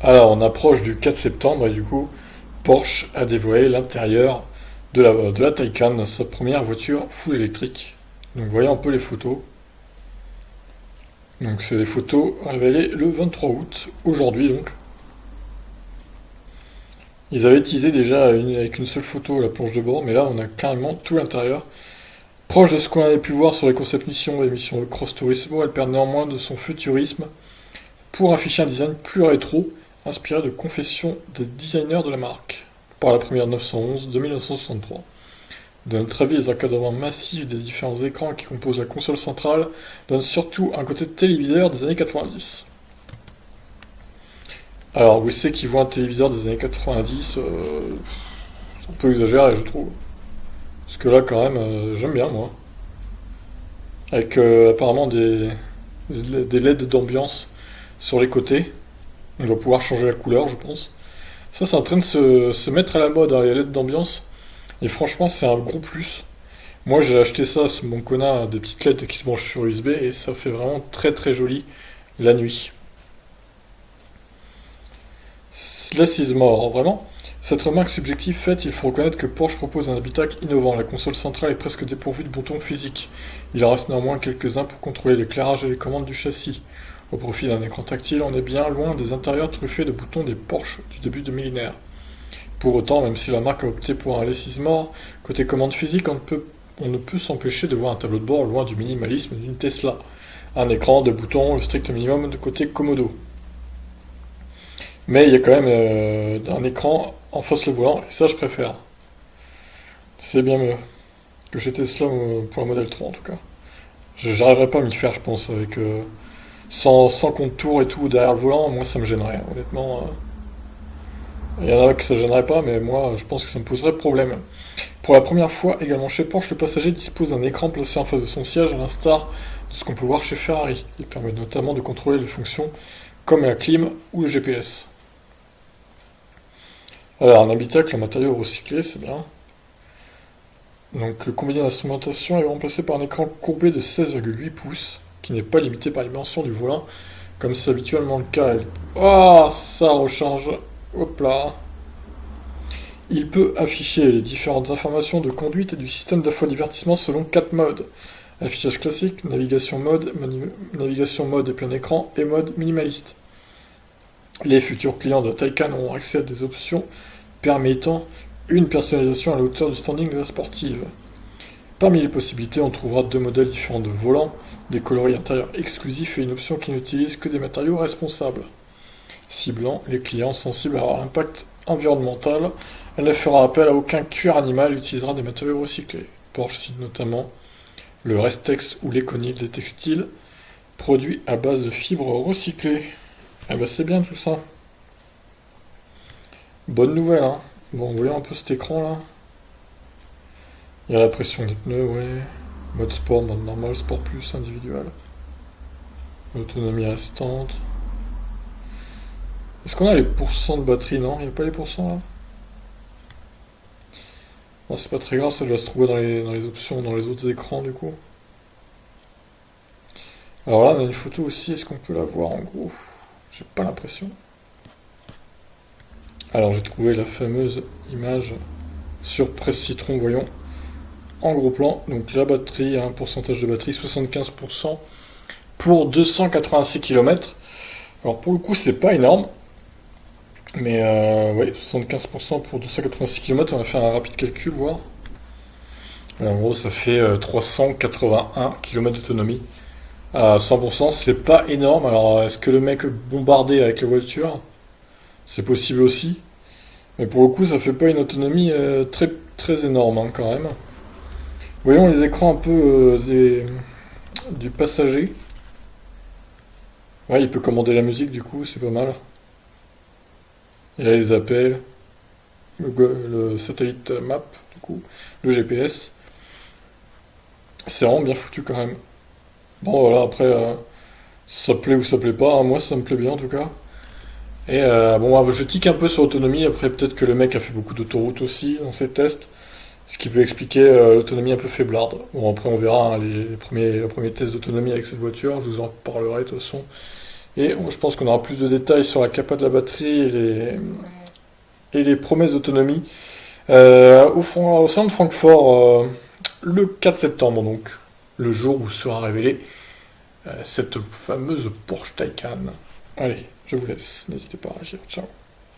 Alors, on approche du 4 septembre et du coup, Porsche a dévoilé l'intérieur de la Taycan, sa première voiture full électrique. Donc, voyez un peu les photos. Donc, c'est des photos révélées le 23 août, aujourd'hui donc. Ils avaient teasé déjà avec une seule photo la planche de bord, mais là, on a carrément tout l'intérieur. Proche de ce qu'on avait pu voir sur les concept missions et missions de Cross Turismo, elle perd néanmoins de son futurisme pour afficher un design plus rétro, inspiré de confessions des designers de la marque, par la première 911 de 1963. De notre avis, les encadrements massifs des différents écrans qui composent la console centrale donnent surtout un côté téléviseur des années 90. Alors, vous savez qu'ils voient un téléviseur des années 90, c'est un peu exagéré, je trouve. Parce que là, quand même, j'aime bien, moi. Avec apparemment des LED d'ambiance sur les côtés. On va pouvoir changer la couleur, je pense. Ça, c'est en train de se mettre à la mode, hein, les LED d'ambiance. Et franchement, c'est un gros plus. Moi, j'ai acheté ça sur mon Kona, des petites LED qui se branchent sur USB, et ça fait vraiment très très joli la nuit. Less is more, vraiment. Cette remarque subjective faite, il faut reconnaître que Porsche propose un habitacle innovant. La console centrale est presque dépourvue de boutons physiques. Il en reste néanmoins quelques-uns pour contrôler l'éclairage et les commandes du châssis. Au profit d'un écran tactile, on est bien loin des intérieurs truffés de boutons des Porsche du début de millénaire. Pour autant, même si la marque a opté pour un less is more, côté commande physique, on ne peut s'empêcher de voir un tableau de bord loin du minimalisme d'une Tesla. Un écran, deux boutons, le strict minimum de côté commodo. Mais il y a quand même un écran en face le volant, et ça je préfère. C'est bien mieux que chez Tesla pour la modèle 3 en tout cas. J'arriverai pas à m'y faire, je pense, avec sans contour et tout derrière le volant, moi ça me gênerait, honnêtement. Il y en a que ça gênerait pas, mais moi je pense que ça me poserait problème. Pour la première fois également chez Porsche, le passager dispose d'un écran placé en face de son siège, à l'instar de ce qu'on peut voir chez Ferrari. Il permet notamment de contrôler les fonctions comme la clim ou le GPS. Alors, un habitacle en matériaux recyclés, c'est bien. Donc, le combiné d'instrumentation est remplacé par un écran courbé de 16,8 pouces, qui n'est pas limité par les dimensions du volant, comme c'est habituellement le cas. Oh, ça recharge. Hop là. Il peut afficher les différentes informations de conduite et du système d'infodivertissement selon 4 modes. Affichage classique, navigation mode et plein écran, et mode minimaliste. Les futurs clients de Taycan auront accès à des options permettant une personnalisation à la hauteur du standing de la sportive. Parmi les possibilités, on trouvera deux modèles différents de volants, des coloris intérieurs exclusifs et une option qui n'utilise que des matériaux responsables. Ciblant les clients sensibles à l'impact environnemental, elle ne fera appel à aucun cuir animal et utilisera des matériaux recyclés. Porsche cite notamment le Restex ou l'Econil des textiles, produits à base de fibres recyclées. Eh ben c'est bien tout ça. Bonne nouvelle, hein. Bon, voyons un peu cet écran là. Il y a la pression des pneus, ouais. Mode sport, mode normal, sport plus, individuel. L'autonomie restante. Est-ce qu'on a les pourcents de batterie? Non, il n'y a pas les pourcents là. Bon, c'est pas très grave, ça doit se trouver dans les options, dans les autres écrans du coup. Alors là, on a une photo aussi, est-ce qu'on peut la voir en gros? J'ai pas l'impression. Alors j'ai trouvé la fameuse image sur Presse Citron, voyons, en gros plan. Donc la batterie, un pourcentage de batterie, 75% pour 286 km. Alors pour le coup, c'est pas énorme. Mais ouais, 75% pour 286 km, on va faire un rapide calcul, voir. En gros, ça fait 381 km d'autonomie. À 100%, c'est pas énorme. Alors, est-ce que le mec bombardé avec la voiture? C'est possible aussi. Mais pour le coup, ça fait pas une autonomie très, très énorme hein, quand même. Voyons les écrans un peu du passager. Ouais, il peut commander la musique du coup, c'est pas mal. Il a les appels, le satellite map, du coup, le GPS. C'est vraiment bien foutu quand même. Bon voilà, après, ça plaît ou ça plaît pas, hein. Moi ça me plaît bien en tout cas. Et bon, je tique un peu sur l'autonomie, après peut-être que le mec a fait beaucoup d'autoroutes aussi dans ses tests, ce qui peut expliquer l'autonomie un peu faiblarde. Bon après on verra hein, les premiers tests d'autonomie avec cette voiture, je vous en parlerai de toute façon Et je pense qu'on aura plus de détails sur la capa de la batterie et les promesses d'autonomie au salon de Francfort le 4 septembre, donc le jour où sera révélée cette fameuse Porsche Taycan. Allez, je vous laisse, n'hésitez pas à réagir. Ciao.